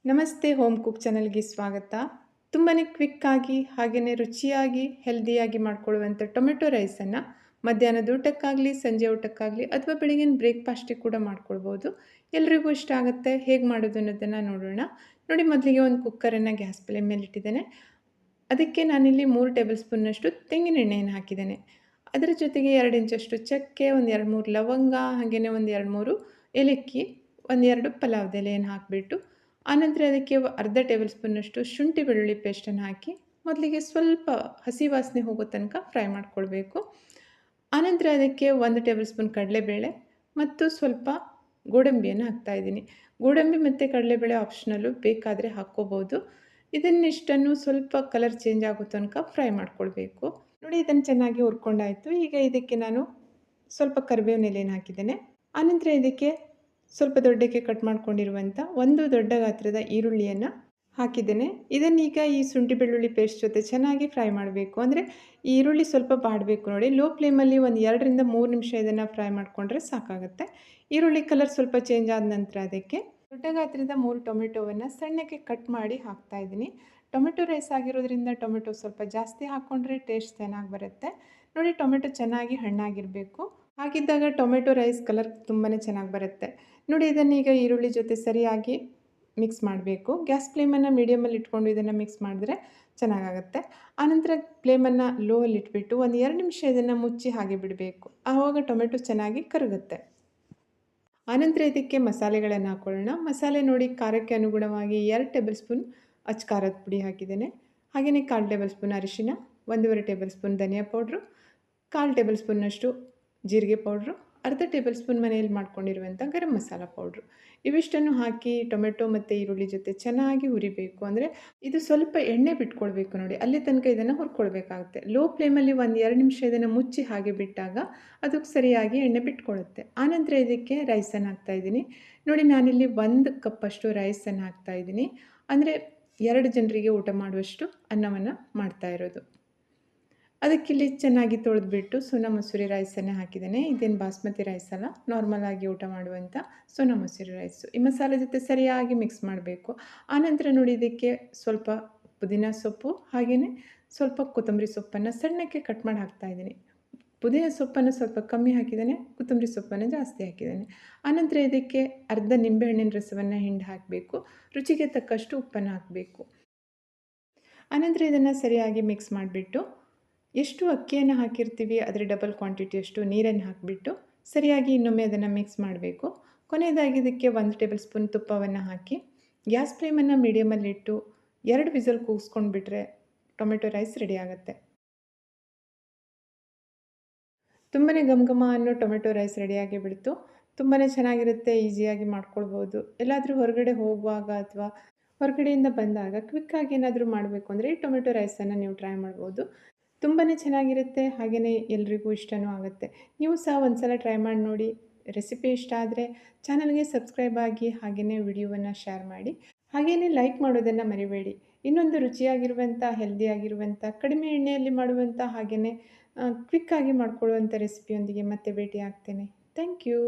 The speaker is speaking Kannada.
ನಮಸ್ತೆ ಹೋಮ್ ಕುಕ್ ಚಾನಲ್ಗೆ ಸ್ವಾಗತ. ತುಂಬಾ ಕ್ವಿಕ್ಕಾಗಿ ಹಾಗೆಯೇ ರುಚಿಯಾಗಿ ಹೆಲ್ದಿಯಾಗಿ ಮಾಡ್ಕೊಳ್ಳುವಂಥ ಟೊಮೆಟೊ ರೈಸನ್ನು ಮಧ್ಯಾಹ್ನದ ಊಟಕ್ಕಾಗಲಿ ಸಂಜೆ ಊಟಕ್ಕಾಗಲಿ ಅಥವಾ ಬೆಳಗಿನ ಬ್ರೇಕ್ಫಾಸ್ಟಿಗೆ ಕೂಡ ಮಾಡ್ಕೊಳ್ಬೋದು. ಎಲ್ರಿಗೂ ಇಷ್ಟ ಆಗುತ್ತೆ. ಹೇಗೆ ಮಾಡೋದು ಅನ್ನೋದನ್ನು ನೋಡೋಣ. ನೋಡಿ, ಮೊದಲಿಗೆ ಒಂದು ಕುಕ್ಕರನ್ನು ಗ್ಯಾಸ್ ಫ್ಲೇಮ್ ಮೇಲೆ ಇಟ್ಟಿದ್ದೇನೆ. ಅದಕ್ಕೆ ನಾನಿಲ್ಲಿ 3 ಟೇಬಲ್ ಸ್ಪೂನ್ನಷ್ಟು ತೆಂಗಿನ ಎಣ್ಣೆಯನ್ನು ಹಾಕಿದ್ದೇನೆ. ಅದರ ಜೊತೆಗೆ 2 ಇಂಚಷ್ಟು ಚಕ್ಕೆ, ಒಂದು 2-3 ಲವಂಗ, ಹಾಗೆಯೇ ಒಂದು 2-3 ಏಲಕ್ಕಿ, ಒಂದು 2 ಪಲಾವ್ದ ಎಲೆಯನ್ನು ಹಾಕಿಬಿಟ್ಟು ಆನಂತರ ಅದಕ್ಕೆ ಅರ್ಧ ಟೇಬಲ್ ಸ್ಪೂನ್ನಷ್ಟು ಶುಂಠಿ ಬೆಳ್ಳುಳ್ಳಿ ಪೇಸ್ಟನ್ನು ಹಾಕಿ ಮೊದಲಿಗೆ ಸ್ವಲ್ಪ ಹಸಿ ವಾಸನೆ ಹೋಗೋ ತನಕ ಫ್ರೈ ಮಾಡ್ಕೊಳ್ಬೇಕು. ಆನಂತರ ಅದಕ್ಕೆ 1 ಟೇಬಲ್ ಸ್ಪೂನ್ ಕಡಲೆಬೇಳೆ ಮತ್ತು ಸ್ವಲ್ಪ ಗೋಡಂಬಿಯನ್ನು ಹಾಕ್ತಾಯಿದ್ದೀನಿ. ಗೋಡಂಬಿ ಮತ್ತು ಕಡಲೆಬೇಳೆ ಆಪ್ಷನಲ್ಲು, ಬೇಕಾದರೆ ಹಾಕ್ಕೋಬೋದು. ಇದನ್ನಿಷ್ಟನ್ನು ಸ್ವಲ್ಪ ಕಲರ್ ಚೇಂಜ್ ಆಗೋ ತನಕ ಫ್ರೈ ಮಾಡ್ಕೊಳ್ಬೇಕು. ನೋಡಿ, ಇದನ್ನು ಚೆನ್ನಾಗಿ ಹುರ್ಕೊಂಡಾಯಿತು. ಈಗ ಇದಕ್ಕೆ ನಾನು ಸ್ವಲ್ಪ ಕರಿಬೇವಿನ ಎಲೆಯನ್ನು ಹಾಕಿದ್ದೇನೆ. ಆನಂತರ ಇದಕ್ಕೆ ಸ್ವಲ್ಪ ದೊಡ್ಡಕ್ಕೆ ಕಟ್ ಮಾಡ್ಕೊಂಡಿರುವಂಥ ಒಂದು ದೊಡ್ಡ ಗಾತ್ರದ ಈರುಳ್ಳಿಯನ್ನು ಹಾಕಿದ್ದೇನೆ. ಇದನ್ನೀಗ ಈ ಶುಂಠಿ ಬೆಳ್ಳುಳ್ಳಿ ಪೇಸ್ಟ್ ಜೊತೆ ಚೆನ್ನಾಗಿ ಫ್ರೈ ಮಾಡಬೇಕು. ಅಂದರೆ ಈ ಈರುಳ್ಳಿ ಸ್ವಲ್ಪ ಬಾಡಬೇಕು. ನೋಡಿ, ಲೋ ಫ್ಲೇಮಲ್ಲಿ ಒಂದು 2ರಿಂದ 3 ನಿಮಿಷ ಇದನ್ನು ಫ್ರೈ ಮಾಡಿಕೊಂಡ್ರೆ ಸಾಕಾಗುತ್ತೆ. ಈರುಳ್ಳಿ ಕಲರ್ ಸ್ವಲ್ಪ ಚೇಂಜ್ ಆದ ನಂತರ ಅದಕ್ಕೆ ದೊಡ್ಡ ಗಾತ್ರದ 3 ಟೊಮೆಟೊವನ್ನು ಸಣ್ಣಕ್ಕೆ ಕಟ್ ಮಾಡಿ ಹಾಕ್ತಾಯಿದ್ದೀನಿ. ಟೊಮೆಟೊ ರೈಸ್ ಆಗಿರೋದ್ರಿಂದ ಟೊಮೆಟೊ ಸ್ವಲ್ಪ ಜಾಸ್ತಿ ಹಾಕ್ಕೊಂಡ್ರೆ ಟೇಸ್ಟ್ ಚೆನ್ನಾಗಿ ಬರುತ್ತೆ. ನೋಡಿ, ಟೊಮೆಟೊ ಚೆನ್ನಾಗಿ ಹಣ್ಣಾಗಿರಬೇಕು. ಹಾಗಿದ್ದಾಗ ಟೊಮೆಟೊ ರೈಸ್ ಕಲರ್ ತುಂಬಾ ಚೆನ್ನಾಗಿ ಬರುತ್ತೆ. ನೋಡಿ, ಇದನ್ನೀಗ ಈರುಳ್ಳಿ ಜೊತೆ ಸರಿಯಾಗಿ ಮಿಕ್ಸ್ ಮಾಡಬೇಕು. ಗ್ಯಾಸ್ ಫ್ಲೇಮನ್ನು ಮೀಡಿಯಮಲ್ಲಿ ಇಟ್ಕೊಂಡು ಇದನ್ನು ಮಿಕ್ಸ್ ಮಾಡಿದ್ರೆ ಚೆನ್ನಾಗಾಗುತ್ತೆ. ಆನಂತರ ಫ್ಲೇಮನ್ನು ಲೋ ಅಲ್ಲಿ ಇಟ್ಬಿಟ್ಟು ಒಂದು 2 ನಿಮಿಷ ಇದನ್ನು ಮುಚ್ಚಿ ಹಾಗೆ ಬಿಡಬೇಕು. ಆವಾಗ ಟೊಮೆಟೊ ಚೆನ್ನಾಗಿ ಕರಗುತ್ತೆ. ಆನಂತರ ಇದಕ್ಕೆ ಮಸಾಲೆಗಳನ್ನು ಹಾಕ್ಕೊಳ್ಳೋಣ. ಮಸಾಲೆ ನೋಡಿ, ಖಾರಕ್ಕೆ ಅನುಗುಣವಾಗಿ 2 ಟೇಬಲ್ ಸ್ಪೂನ್ ಅಚ್ಚ ಖಾರದ ಪುಡಿ ಹಾಕಿದ್ದೇನೆ. ಹಾಗೆಯೇ 1/4 ಟೇಬಲ್ ಸ್ಪೂನ್ ಅರಿಶಿನ, 1 ಟೇಬಲ್ ಸ್ಪೂನ್ ಧನಿಯಾ ಪೌಡ್ರು, 1/4 ಟೇಬಲ್ ಸ್ಪೂನ್ನಷ್ಟು ಜೀರಿಗೆ ಪೌಡ್ರು, ಅರ್ಧ ಟೇಬಲ್ ಸ್ಪೂನ್ ಮನೆಯಲ್ಲಿ ಮಾಡ್ಕೊಂಡಿರುವಂಥ ಗರಂ ಮಸಾಲ ಪೌಡ್ರು. ಇವಿಷ್ಟನ್ನು ಹಾಕಿ ಟೊಮೆಟೊ ಮತ್ತು ಈರುಳ್ಳಿ ಜೊತೆ ಚೆನ್ನಾಗಿ ಹುರಿಬೇಕು. ಅಂದರೆ ಇದು ಸ್ವಲ್ಪ ಎಣ್ಣೆ ಬಿಟ್ಕೊಳ್ಬೇಕು. ನೋಡಿ, ಅಲ್ಲಿ ತನಕ ಇದನ್ನು ಹುರ್ಕೊಳ್ಬೇಕಾಗುತ್ತೆ. ಲೋ ಫ್ಲೇಮಲ್ಲಿ ಒಂದು 2 ನಿಮಿಷ ಇದನ್ನು ಮುಚ್ಚಿ ಹಾಗೆ ಬಿಟ್ಟಾಗ ಅದಕ್ಕೆ ಸರಿಯಾಗಿ ಎಣ್ಣೆ ಬಿಟ್ಕೊಳ್ಳುತ್ತೆ. ಆನಂತರ ಇದಕ್ಕೆ ರೈಸನ್ನು ಹಾಕ್ತಾಯಿದ್ದೀನಿ. ನೋಡಿ, ನಾನಿಲ್ಲಿ 1 ಕಪ್ಪಷ್ಟು ರೈಸನ್ನು ಹಾಕ್ತಾಯಿದ್ದೀನಿ. ಅಂದರೆ 2 ಜನರಿಗೆ ಊಟ ಮಾಡುವಷ್ಟು ಅನ್ನವನ್ನು ಮಾಡ್ತಾಯಿರೋದು. ಅದಕ್ಕಿಲ್ಲಿ ಚೆನ್ನಾಗಿ ತೊಳೆದ್ಬಿಟ್ಟು ಸೋನಾ ಮಸೂರಿ ರೈಸನ್ನೇ ಹಾಕಿದ್ದೇನೆ. ಇದೇನು ಬಾಸ್ಮತಿ ರೈಸ್ ಅಲ್ಲ, ನಾರ್ಮಲ್ ಆಗಿ ಊಟ ಮಾಡುವಂಥ ಸೋನಾ ಮಸೂರಿ ರೈಸು. ಈ ಮಸಾಲೆ ಜೊತೆ ಸರಿಯಾಗಿ ಮಿಕ್ಸ್ ಮಾಡಬೇಕು. ಆನಂತರ ನೋಡಿ, ಇದಕ್ಕೆ ಸ್ವಲ್ಪ ಪುದೀನ ಸೊಪ್ಪು ಹಾಗೆಯೇ ಸ್ವಲ್ಪ ಕೊತ್ತಂಬರಿ ಸೊಪ್ಪನ್ನು ಸಣ್ಣಕ್ಕೆ ಕಟ್ ಮಾಡಿ ಹಾಕ್ತಾಯಿದ್ದೀನಿ. ಪುದೀನ ಸೊಪ್ಪನ್ನು ಸ್ವಲ್ಪ ಕಮ್ಮಿ ಹಾಕಿದ್ದೇನೆ, ಕೊತ್ತಂಬರಿ ಸೊಪ್ಪನ್ನು ಜಾಸ್ತಿ ಹಾಕಿದ್ದೇನೆ. ಆನಂತರ ಇದಕ್ಕೆ ಅರ್ಧ ನಿಂಬೆಹಣ್ಣಿನ ರಸವನ್ನು ಹಿಂಡಿ ಹಾಕಬೇಕು. ರುಚಿಗೆ ತಕ್ಕಷ್ಟು ಉಪ್ಪನ್ನು ಹಾಕಬೇಕು. ಆನಂತರ ಇದನ್ನು ಸರಿಯಾಗಿ ಮಿಕ್ಸ್ ಮಾಡಿಬಿಟ್ಟು ಎಷ್ಟು ಅಕ್ಕಿಯನ್ನು ಹಾಕಿರ್ತೀವಿ ಅದರ ಡಬಲ್ ಕ್ವಾಂಟಿಟಿಯಷ್ಟು ನೀರನ್ನು ಹಾಕಿಬಿಟ್ಟು ಸರಿಯಾಗಿ ಇನ್ನೊಮ್ಮೆ ಅದನ್ನು ಮಿಕ್ಸ್ ಮಾಡಬೇಕು. ಕೊನೆಯದಾಗಿ ಇದಕ್ಕೆ 1 ಟೇಬಲ್ ಸ್ಪೂನ್ ತುಪ್ಪವನ್ನು ಹಾಕಿ ಗ್ಯಾಸ್ ಫ್ಲೇಮನ್ನು ಮೀಡಿಯಮಲ್ಲಿಟ್ಟು 2 ವಿಸಲ್ ಕೂಗಿಸ್ಕೊಂಡು ಬಿಟ್ಟರೆ ಟೊಮೆಟೊ ರೈಸ್ ರೆಡಿ ಆಗುತ್ತೆ. ತುಂಬಾ ಘಮ ಅನ್ನೋ ಟೊಮೆಟೊ ರೈಸ್ ರೆಡಿಯಾಗಿ ಬಿಡ್ತು. ತುಂಬಾ ಚೆನ್ನಾಗಿರುತ್ತೆ, ಈಸಿಯಾಗಿ ಮಾಡ್ಕೊಳ್ಬೋದು. ಎಲ್ಲಾದರೂ ಹೊರಗಡೆ ಹೋಗುವಾಗ ಅಥವಾ ಹೊರಗಡೆಯಿಂದ ಬಂದಾಗ ಕ್ವಿಕ್ಕಾಗಿ ಏನಾದರೂ ಮಾಡಬೇಕು ಅಂದರೆ ಈ ಟೊಮೆಟೊ ರೈಸನ್ನು ನೀವು ಟ್ರೈ ಮಾಡ್ಬೋದು. ತುಂಬಾ ಚೆನ್ನಾಗಿರುತ್ತೆ, ಹಾಗೆಯೇ ಎಲ್ರಿಗೂ ಇಷ್ಟವೂ ಆಗುತ್ತೆ. ನೀವು ಸಹ ಒಂದು ಸಲ ಟ್ರೈ ಮಾಡಿ ನೋಡಿ. ರೆಸಿಪಿ ಇಷ್ಟ ಆದರೆ ಚಾನಲ್ಗೆ ಸಬ್ಸ್ಕ್ರೈಬ್ ಆಗಿ ಹಾಗೆಯೇ ವಿಡಿಯೋವನ್ನು ಶೇರ್ ಮಾಡಿ. ಹಾಗೆಯೇ ಲೈಕ್ ಮಾಡೋದನ್ನು ಮರಿಬೇಡಿ. ಇನ್ನೊಂದು ರುಚಿಯಾಗಿರುವಂಥ, ಹೆಲ್ದಿಯಾಗಿರುವಂಥ, ಕಡಿಮೆ ಎಣ್ಣೆಯಲ್ಲಿ ಮಾಡುವಂಥ ಹಾಗೆಯೇ ಕ್ವಿಕ್ಕಾಗಿ ಮಾಡ್ಕೊಳ್ಳುವಂಥ ರೆಸಿಪಿಯೊಂದಿಗೆ ಮತ್ತೆ ಭೇಟಿ ಆಗ್ತೇನೆ. Thank you.